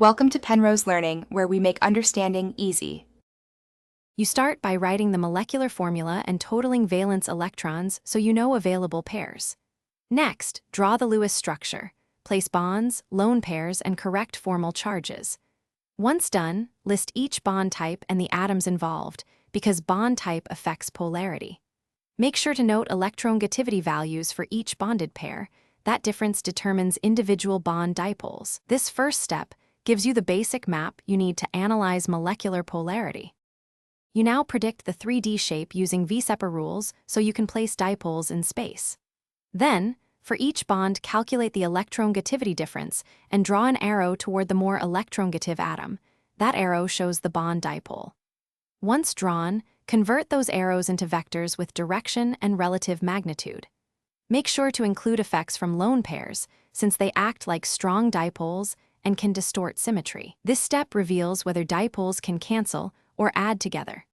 Welcome to Penrose Learning, where we make understanding easy. You start by writing the molecular formula and totaling valence electrons so you know available pairs. Next, draw the Lewis structure, place bonds, lone pairs, and correct formal charges. Once done, list each bond type and the atoms involved, because bond type affects polarity. Make sure to note electronegativity values for each bonded pair. That difference determines individual bond dipoles. This first step gives you the basic map you need to analyze molecular polarity. You now predict the 3D shape using V-separ rules so you can place dipoles in space. Then, for each bond, calculate the electronegativity difference and draw an arrow toward the more electronegative atom. That arrow shows the bond dipole. Once drawn, convert those arrows into vectors with direction and relative magnitude. Make sure to include effects from lone pairs, since they act like strong dipoles and can distort symmetry. This step reveals whether dipoles can cancel or add together.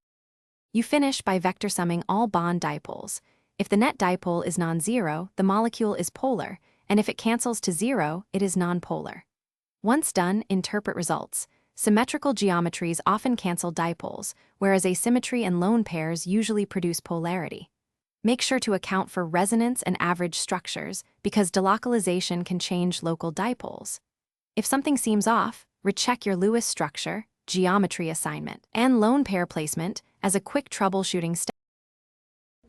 You finish by vector summing all bond dipoles. If the net dipole is non-zero, the molecule is polar, and if it cancels to zero, it is nonpolar. Once done, interpret results. Symmetrical geometries often cancel dipoles, whereas asymmetry and lone pairs usually produce polarity. Make sure to account for resonance and average structures, because delocalization can change local dipoles. If something seems off, recheck your Lewis structure, geometry assignment, and lone pair placement as a quick troubleshooting step.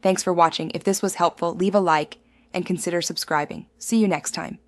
Thanks for watching. If this was helpful, leave a like and consider subscribing. See you next time.